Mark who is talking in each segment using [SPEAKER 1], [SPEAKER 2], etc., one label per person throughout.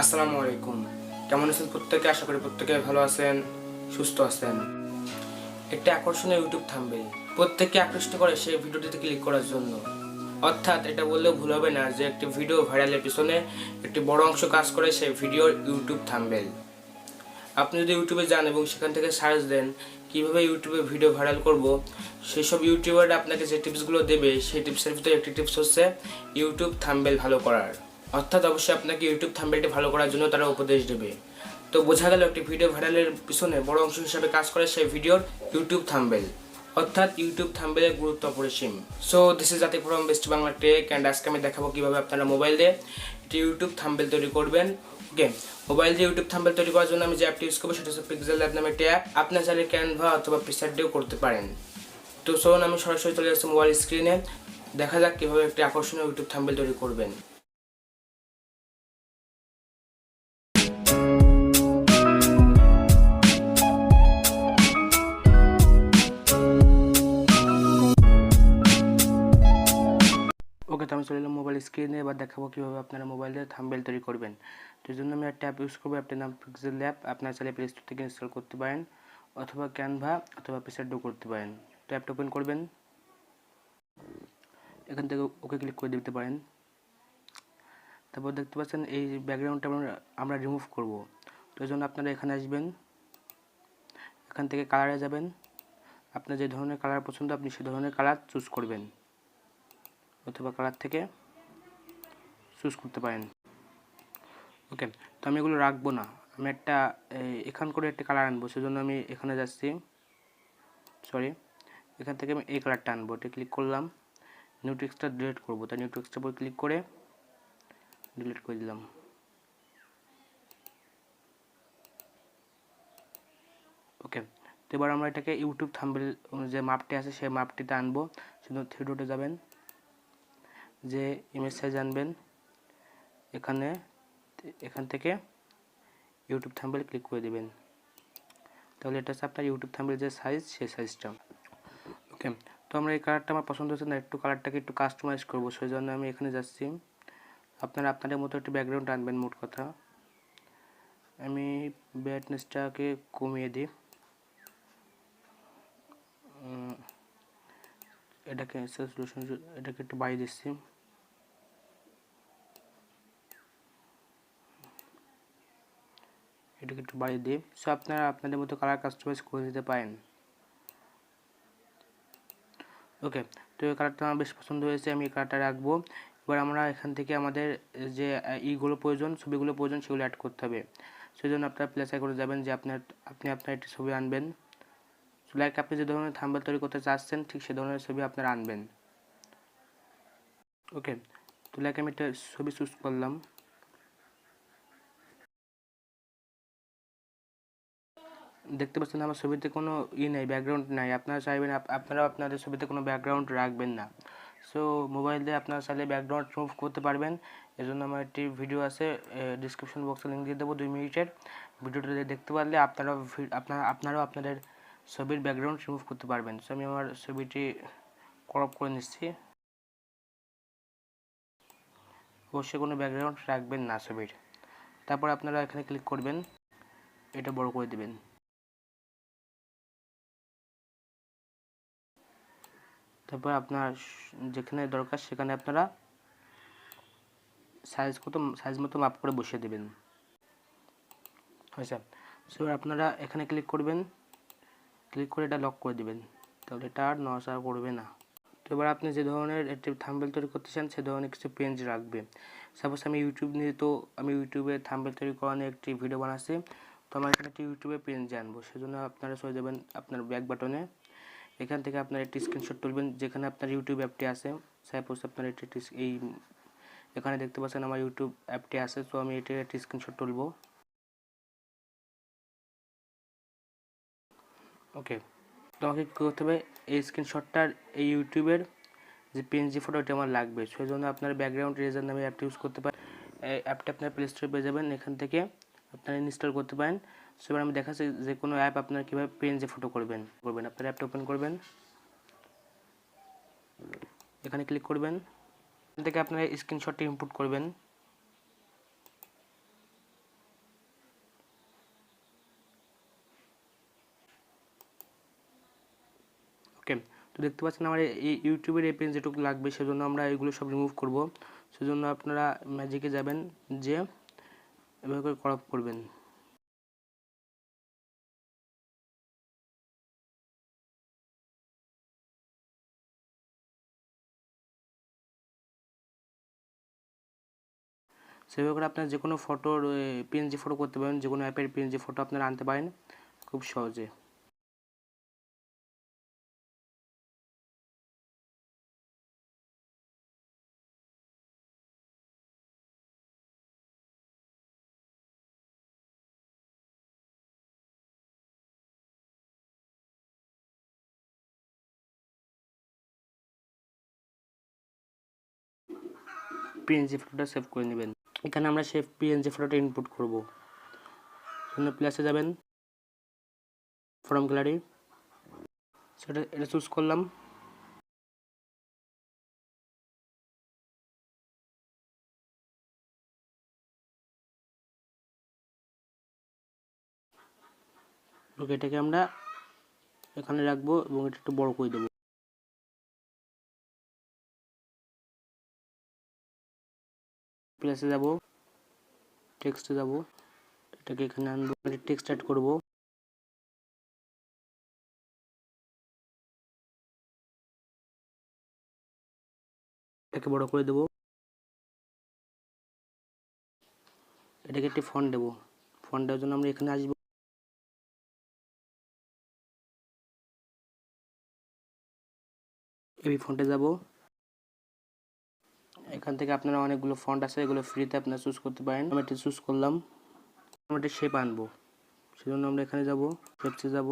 [SPEAKER 1] আসসালামু আলাইকুম। কেমন আছেন প্রত্যেকে? আশা করি প্রত্যেকে ভালো আছেন, সুস্থ আছেন। একটা আকর্ষণীয় ইউটিউব থাম্বনেল প্রত্যেককে আকৃষ্ট করে সেই ভিডিওটিতে ক্লিক করার জন্য। অর্থাৎ এটা বললেও ভুল হবে না যে একটি ভিডিও ভাইরালের পিছনে একটি বড় অংশ কাজ করে সেই ভিডিওর ইউটিউব থাম্বনেল। আপনি যদি ইউটিউবে যান এবং সেখান থেকে সার্চ দেন কীভাবে ইউটিউবে ভিডিও ভাইরাল করব, সেসব ইউটিউবাররা আপনাকে যে টিপসগুলো দেবে সেই টিপসের ভিতরে একটি টিপস হচ্ছে ইউটিউব থাম্বনেল ভালো করার। অর্থাৎ অবশ্যই আপনাকে ইউটিউব থাম্বনেলটি ভালো করার জন্য তারা উপদেশ দেবে। তো বোঝা গেল একটি ভিডিও ভাইরালের পিছনে বড় অংশ হিসাবে কাজ করে সেই ভিডিওর ইউটিউব থাম্বনেল। অর্থাৎ ইউটিউব থাম্বনেলের গুরুত্ব অপরিসীম। So this is Jati from best Bangla tech and আজকে আমি দেখাবো কীভাবে আপনারা মোবাইল দিয়ে একটি ইউটিউব থাম্বনেল তৈরি করবেন। ওকে, মোবাইল দিয়ে ইউটিউব থাম্বনেল তৈরি করার জন্য আমি যে অ্যাপটি ইউজ করবো সেটা হচ্ছে PixelLabt নামে একটি অ্যাপ। আপনার চাইলে ক্যানভা অথবা পিক্সেল দিয়েও করতে পারেন। তো চলুন আমি সরাসরি চলে যাচ্ছি মোবাইল স্ক্রিনে, দেখা যাক কীভাবে একটি আকর্ষণীয় ইউটিউব থাম্বনেল তৈরি করবেন। ওকে, তো আমি চলে এলাম মোবাইল স্ক্রিনে। এবার দেখাবো কীভাবে আপনারা মোবাইল দিয়ে থাম্বনেল তৈরি করবেন। তো এই জন্য আমি একটা অ্যাপ ইউজ করবো, অ্যাপটির নাম PixelLabt। আপনারা চাইলে প্লে স্টোর থেকে ইনস্টল করতে পারেন অথবা ক্যানভা অথবা পিক্সেল দিয়েও করতে পারেন। তো অ্যাপটা ওপেন করবেন, এখান থেকে ওকে ক্লিক করে দিতে পারেন। তারপর দেখতে পাচ্ছেন এই ব্যাকগ্রাউন্ডটা আমরা রিমুভ করব। তো এই জন্য আপনারা এখানে আসবেন, এখান থেকে কালারে যাবেন। আপনার যে ধরনের কালার পছন্দ আপনি সে ধরনের কালার চুজ করবেন অথবা কালার থেকে চুজ করতে পারেন। ওকে, তো আমি এগুলো রাখবো না, আমি একটা এখান করে একটা কালার আনবো। সেজন্য আমি এখানে যাচ্ছি, এখান থেকে আমি এই কালারটা আনবো। এটা ক্লিক করলাম, নিউ টেক্সটটা ডিলিট করবো, তাই নিউ টেক্সটের উপর ক্লিক করে ডিলিট করে দিলাম। ওকে, তো এবার আমরা এটাকে ইউটিউব থাম্বনেল যে মাপটি আছে সেই মাপটিতে আনবো। শুধু থ্রি ডটে যাবেন, যে ইমেজ সাইজ আনবেন, এখান থেকে ইউটিউব থাম্বনেল ক্লিক করে দিবেন। তাহলে এটা হচ্ছে আপনার ইউটিউব থাম্বনেল যে সাইজ সেই সাইজটা। ওকে, তো আমরা এই কালারটা আমার পছন্দ হচ্ছে না, কালারটাকে একটু কাস্টমাইজ করবো। সেই জন্য আমি এখানে যাচ্ছি। আপনারা আপনাদের মতো একটি ব্যাকগ্রাউন্ড আনবেন। মোট কথা আমি ব্রাইটনেসটাকে কমিয়ে দিই, এটাকে রেজোলিউশন এটাকে একটু বাড়িয়ে দিচ্ছি। এটাকে একটু বাড়িয়ে দিই। সো আপনারা আপনাদের মতো কালার কাস্টমাইজ করে দিতে পারেন। ওকে, তো এই কালারটা আমার বেশ পছন্দ হয়েছে, আমি এই কালারটা রাখবো। এবার আমরা এখান থেকে আমাদের যে ইগুলো প্রয়োজন, ছবিগুলো প্রয়োজন, সেগুলো অ্যাড করতে হবে। সেই জন্য আপনারা প্লাস আইকনে যাবেন, যে আপনি আপনার একটি ছবি আনবেন। লাইক আপনি যে ধরনের থাম্বনেল তৈরি করতে চাচ্ছেন ঠিক সে ধরনের ছবি আপনারা আনবেন। ওকে, তো লাইক আমি একটা ছবি চুজ করলাম। দেখতে পাচ্ছেন আমার ছবিতে কোনো নেই, ব্যাকগ্রাউন্ড নাই। আপনারা চাইবেন আপনারা আপনাদের ছবিতে কোনো ব্যাকগ্রাউন্ড রাখবেন না। সো মোবাইল দিয়ে আপনারা চাইলে ব্যাকগ্রাউন্ড রিমুভ করতে পারবেন। এজন্য আমার একটি ভিডিও আছে, ডিসক্রিপশন বক্সে লিঙ্ক দিয়ে দেবো, 2 মিনিটের। ভিডিওটা দেখতে পারলে আপনারাও আপনাদের ছবির ব্যাকগ্রাউন্ড রিমুভ করতে পারবেন। সো আমি আমার ছবিটি ক্রপ করে নিচ্ছি। অবশ্যই কোনো ব্যাকগ্রাউন্ড রাখবেন না ছবির। তারপর আপনারা এখানে ক্লিক করবেন, এটা বড় করে দেবেন। তারপর আপনার যেখানে দরকার সেখানে আপনারা সাইজ মতো মাপ করে বসিয়ে দেবেন। আচ্ছা, সো আপনারা এখানে ক্লিক করবেন, ক্লিক করে এটা লক করে দিবেন, তাহলে এটা আর নড়াচড়া করবে না। তো এবার আপনি যে ধরনের একটি থাম্বনেল তৈরি করতে চান সে ধরনের কিছু পেজ রাখবে। সাপোজ আমি ইউটিউবে থাম্বনেল তৈরি করা নিয়ে একটি ভিডিও বানাচ্ছি। তো আমার এখানে একটি ইউটিউবে পেজ আনবো। সেজন্য আপনারা চলে যাবেন আপনার ব্যাক বাটনে, এখান থেকে আপনার একটি স্ক্রিনশট তুলবেন যেখানে আপনার ইউটিউব অ্যাপটি আছে। সাপোজ আপনার এখানে দেখতে পাচ্ছেন আমার ইউটিউব অ্যাপটি আছে। তো আমি এটির একটি স্ক্রিনশট তুলব। ওকে, তো আমাকে কী করতে হবে, এই স্ক্রিনশটটার এই ইউটিউবের যে পিএনজি ফটো ওটা আমার লাগবে। সেই জন্য আপনার ব্যাকগ্রাউন্ড ইরেজার নামে অ্যাপটি ইউজ করতে পারেন। এই অ্যাপটা আপনার প্লে স্টোরে পেয়ে যাবেন, এখান থেকে আপনারা ইনস্টল করতে পারেন। সো এবার আমি দেখাচ্ছি যে কোনো অ্যাপ আপনারা কীভাবে পিএনজি ফটো করবেন। আপনার অ্যাপটা ওপেন করবেন, এখানে ক্লিক করবেন, এখান থেকে আপনারা স্ক্রিনশটটি ইনপুট করবেন। ওকে, তো দেখতে পাচ্ছেন আমার এই ইউটিউবের এই পেজ যেটুকু লাগবে সেজন্য আমরা এগুলো সব রিমুভ করব। সেজন্য আপনারা ম্যাজিকে যাবেন, যে এভাবে করে ক্রপ করবেন। সেভাবে করে আপনার যে কোনো ফটোর পিএনজি ফটো করতে পারেন, যে কোনো অ্যাপের পিএনজি ফটো আপনারা আনতে পারেন খুব সহজে। পিএনজি ফটোটা সেভ করে নেবেন। এখানে আমরা সেই পিএনজি ফটোটা ইনপুট করব। জন্য প্লাসে যাবেন, ফ্রম গ্যালারি, এটা চুজ করলাম। ওকে, এটাকে আমরা এখানে রাখবো এবং এটা একটু বড় করে দেবো। প্লাসে যাব, টেক্সটে যাব, এটাকে এখানে আনবো, টেক্সট অ্যাড করব। এটাকে বড় করে দেব। এটাকে একটি ফন্ট দেব। ফন্ট দেওয়ার জন্য আমরা এখানে আসবো, এই ফন্টে যাব। এখান থেকে আপনারা অনেকগুলো ফন্ট আছে, এগুলো ফ্রিতে আপনারা চুজ করতে পারেন। আমি এটা চুজ করলাম। আমরা এটা শেপ আনবো, সেজন্য আমরা এখানে যাব, শেপসে যাব,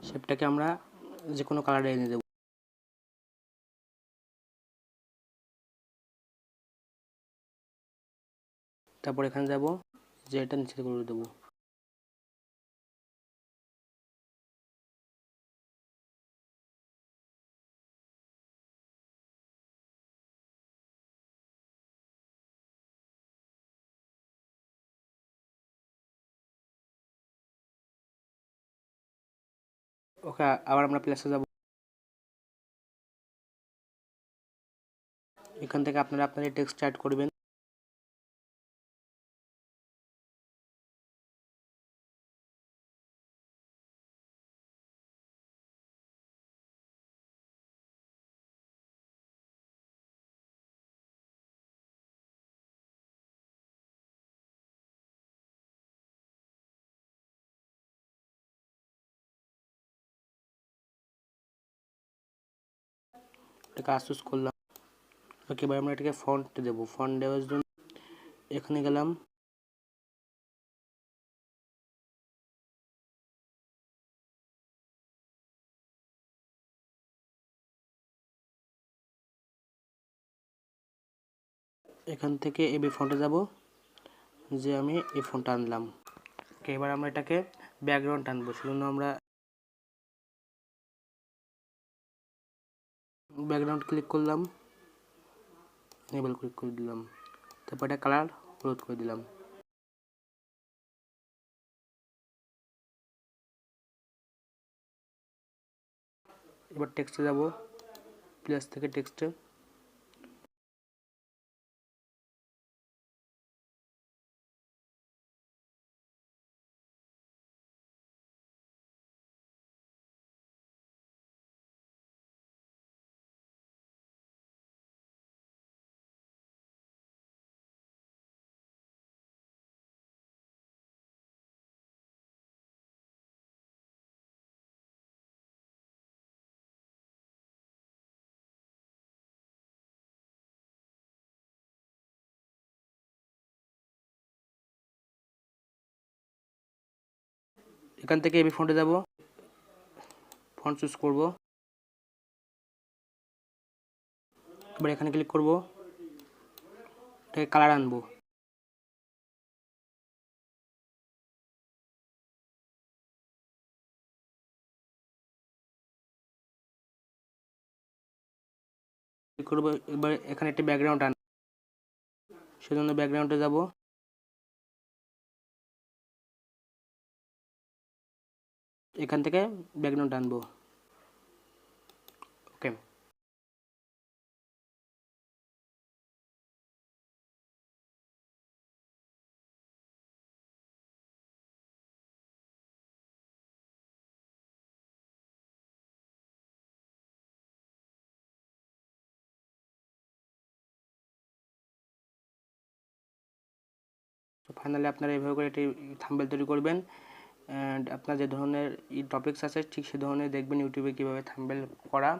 [SPEAKER 1] শেপটাকে আমরা যে কোনো কালারে এনে দেব। তারপর এখানে যাব, যে এটা নিচে করে দেবো। ওকে, আবার আমরা প্লাসে যাব। এখান থেকে আপনারা আপনাদের টেক্সট অ্যাড করবেন। এটাকে চুজ করলাম। ওকে, এবার আমরা এটাকে ফন্ট দেব। ফন্ট দেওয়ার জন্য এখানে গেলাম, এখান থেকে এবি ফন্টে যাব, যে আমি এই ফন্টটা আনলাম। ওকে, এবার আমরা এটাকে ব্যাকগ্রাউন্ড আনবো, সেজন্য আমরা ব্যাকগ্রাউন্ড ক্লিক করলাম, এনেবল ক্লিক করে দিলাম। তারপর এটা কালার হলুদ করে দিলাম। এবার টেক্সটে যাব, প্লাস থেকে টেক্সটে, এখান থেকে এবি ফন্টে যাব, ফন্ট চুজ করব। এবার এখানে ক্লিক করব, এটাকে কালার আনবো। করব। এবার এখানে একটি ব্যাকগ্রাউন্ড আনবো, সেজন্য ব্যাকগ্রাউন্ডে যাব। এখান থেকে ব্যাকগ্রাউন্ড আনবো। ওকে, তো ফাইনালি আপনারা এইভাবে করে একটি থাম্বনেল তৈরি করবেন। অ্যান্ড আপনার যে ধরনের টপিকস আছে ঠিক সে ধরনের দেখবেন ইউটিউবে কীভাবে থাম্বনেল করা,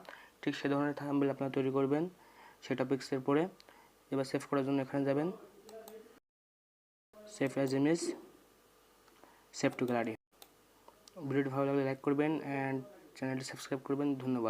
[SPEAKER 1] ঠিক সে ধরনের থাম্বনেল আপনারা তৈরি করবেন সেই টপিক্সের পরে। এবার সেভ করার জন্য এখানে যাবেন, save as image, save two gallery. ভিডিওটি ভালো লাগলে লাইক করবেন অ্যান্ড চ্যানেলটি সাবস্ক্রাইব করবেন। ধন্যবাদ।